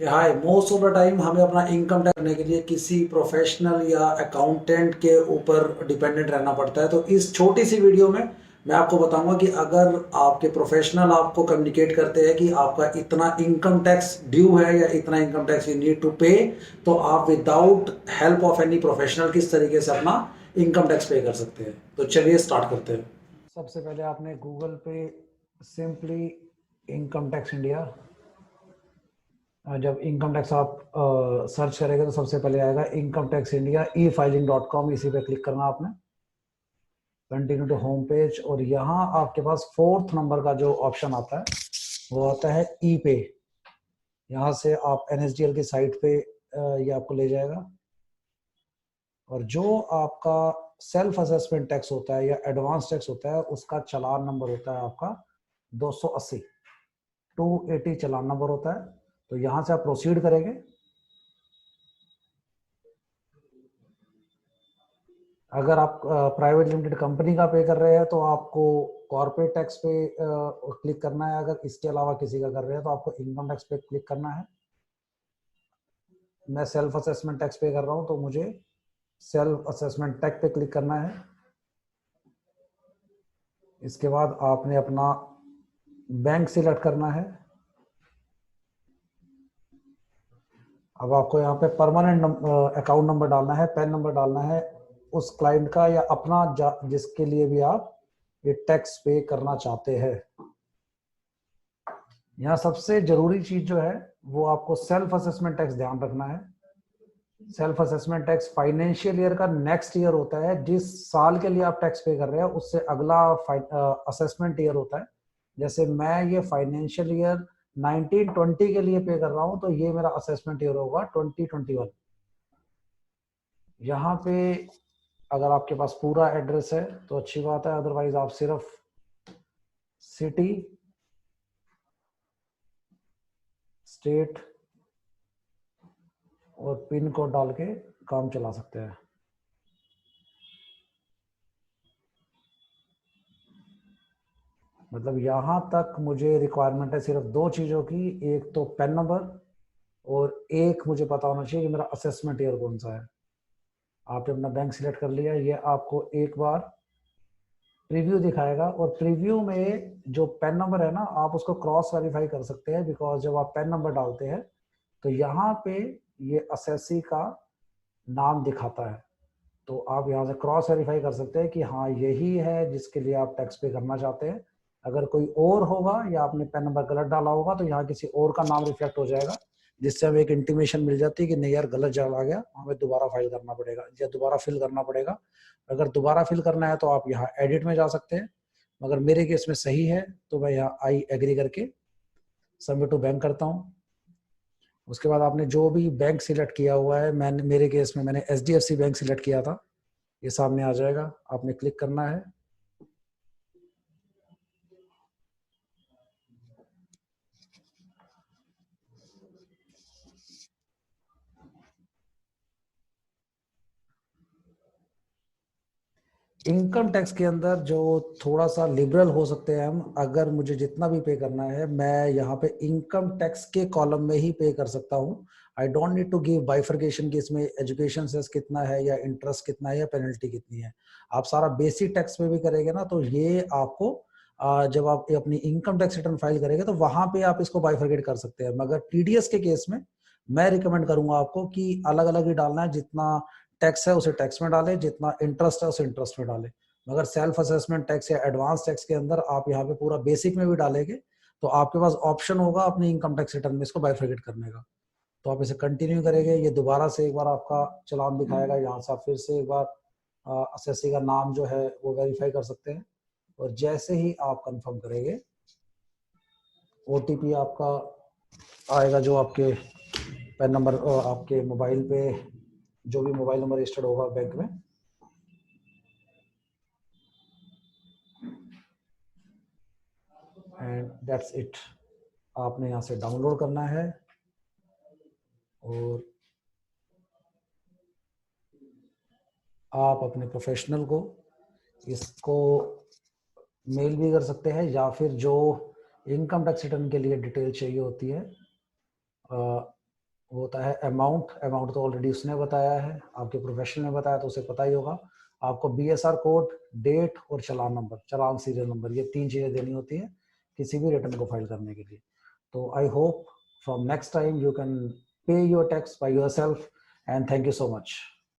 Hi, most of the time हमें अपना income tax करने के लिए किसी प्रोफेशनल या अकाउंटेंट के ऊपर डिपेंडेंट रहना पड़ता है। तो इस छोटी सी वीडियो में मैं आपको बताऊंगा कि अगर आपके प्रोफेशनल आपको कम्युनिकेट करते हैं कि आपका इतना इनकम टैक्स ड्यू है या इतना income tax you need to pay, तो आप without help of any professional किस तरीके से अपना इनकम टैक्स पे कर सकते हैं। तो चलिए स्टार्ट करते हैं। सबसे पहले आपने गूगल पे सिंपली इनकम टैक्स इंडिया, जब इनकम टैक्स आप सर्च करेंगे तो सबसे पहले आएगा इनकम टैक्स इंडिया e-filing.com। इसी पे क्लिक करना आपने, कंटिन्यू टू होम पेज, और यहाँ आपके पास फोर्थ नंबर का जो ऑप्शन आता है वो आता है ई पे। यहाँ से आप NSDL की साइट पे ये आपको ले जाएगा, और जो आपका सेल्फ असेसमेंट टैक्स होता है या एडवांस टैक्स होता है उसका चालान नंबर होता है आपका 280 280 चालान नंबर होता है। तो यहाँ से आप प्रोसीड करेंगे। अगर आप प्राइवेट लिमिटेड कंपनी का पे कर रहे हैं तो आपको कॉर्पोरेट टैक्स पे क्लिक करना है। अगर इसके अलावा किसी का कर रहे हैं तो आपको इनकम टैक्स पे क्लिक करना है। मैं सेल्फ असेसमेंट टैक्स पे कर रहा हूं तो मुझे सेल्फ असेसमेंट टैक्स पे क्लिक करना है। इसके बाद आपने अपना बैंक सिलेक्ट करना है। अब आपको यहाँ पे परमानेंट अकाउंट नंबर डालना है, पैन नंबर डालना है उस क्लाइंट का या अपना जिसके लिए भी आप ये टैक्स पे करना चाहते हैं। यहाँ सबसे जरूरी चीज जो है वो आपको सेल्फ असेसमेंट टैक्स ध्यान रखना है। Self assessment tax financial year का नेक्स्ट ईयर होता है। जिस साल के लिए आप टैक्स पे कर रहे हैं उससे अगला असेसमेंट ईयर होता है। जैसे मैं ये फाइनेंशियल ईयर 1920 के लिए पे कर रहा हूं तो ये मेरा असेसमेंट ईयर होगा 2021। यहाँ पे अगर आपके पास पूरा एड्रेस है तो अच्छी बात है, अदरवाइज आप सिर्फ सिटी, स्टेट और पिन कोड डाल के काम चला सकते हैं। मतलब यहाँ तक मुझे रिक्वायरमेंट है सिर्फ दो चीज़ों की, एक तो पेन नंबर और एक मुझे पता होना चाहिए कि मेरा असेसमेंट ईयर कौन सा है। आपने अपना बैंक सिलेक्ट कर लिया, ये आपको एक बार प्रीव्यू दिखाएगा, और प्रीव्यू में जो पेन नंबर है ना आप उसको क्रॉस वेरीफाई कर सकते हैं। बिकॉज जब आप पेन नंबर डालते हैं तो यहाँ पे ये असेसी का नाम दिखाता है, तो आप यहाँ से क्रॉस वेरीफाई कर सकते हैं कि हाँ यही है जिसके लिए आप टैक्स पे करना चाहते हैं। अगर कोई और होगा या आपने पैन नंबर गलत डाला होगा तो यहाँ किसी और का नाम रिफ्लेक्ट हो जाएगा, जिससे हमें एक इंटीमेशन मिल जाती है कि नहीं यार गलत जवाब आ गया, हमें दोबारा फाइल करना पड़ेगा या दोबारा फिल करना पड़ेगा। अगर दोबारा फिल करना है तो आप यहाँ एडिट में जा सकते हैं, मगर मेरे केस में सही है तो मैं यहाँ आई एग्री करके सबमिट टू बैंक करता हूँ। उसके बाद आपने जो भी बैंक सिलेक्ट किया हुआ है, मैंने मेरे केस में मैंने HDFC बैंक सिलेक्ट किया था, ये सामने आ जाएगा, आपने क्लिक करना है। इनकम टैक्स के अंदर जो थोड़ा सा लिबरल हो सकते हैं हम, अगर मुझे जितना भी पे करना है मैं यहाँ पे इनकम टैक्स के कॉलम में ही पे कर सकता हूँ। I don't need to give bifurcation कि इसमें एजुकेशन सेस कितना है या इंटरेस्ट कितना है या पेनल्टी कितनी है। आप सारा बेसिक टैक्स में भी करेंगे ना तो ये आपको जब आप अपनी इनकम टैक्स रिटर्न फाइल करेंगे तो वहां पे आप इसको बाइफर्केट कर सकते हैं। मगर TDS के केस में मैं रिकमेंड करूंगा आपको कि अलग अलग ही डालना है। जितना टैक्स है उसे टैक्स में डालें, जितना इंटरेस्ट है उसे इंटरेस्ट में डालें। मगर सेल्फ असेसमेंट टैक्स या एडवांस टैक्स के अंदर आप यहाँ पे पूरा बेसिक में भी डालेंगे तो आपके पास ऑप्शन होगा अपनी इनकम टैक्स रिटर्न में इसको बाइफर्केट करने का। तो आप इसे कंटिन्यू करेंगे, ये दोबारा से एक बार आपका चालान दिखाएगा। यहाँ से आप फिर से एक बार असेसी का नाम जो है वो वेरीफाई कर सकते हैं, और जैसे ही आप कंफर्म करेंगे OTP आपका आएगा, जो आपके पैन नंबर आपके मोबाइल पे जो भी मोबाइल नंबर रजिस्टर्ड होगा बैंक में, एंड दैट्स इट। आपने यहाँ से डाउनलोड करना है और आप अपने प्रोफेशनल को इसको मेल भी कर सकते हैं, या फिर जो इनकम टैक्स रिटर्न के लिए डिटेल चाहिए होती है होता है अमाउंट। अमाउंट तो ऑलरेडी उसने बताया है, आपके प्रोफेशनल ने बताया तो उसे पता ही होगा। आपको BSR कोड, डेट और चालान नंबर, चालान सीरियल नंबर, ये 3 चीज़ें देनी होती हैं किसी भी रिटर्न को फाइल करने के लिए। तो I hope from next time you can pay your tax by yourself, and thank you so much.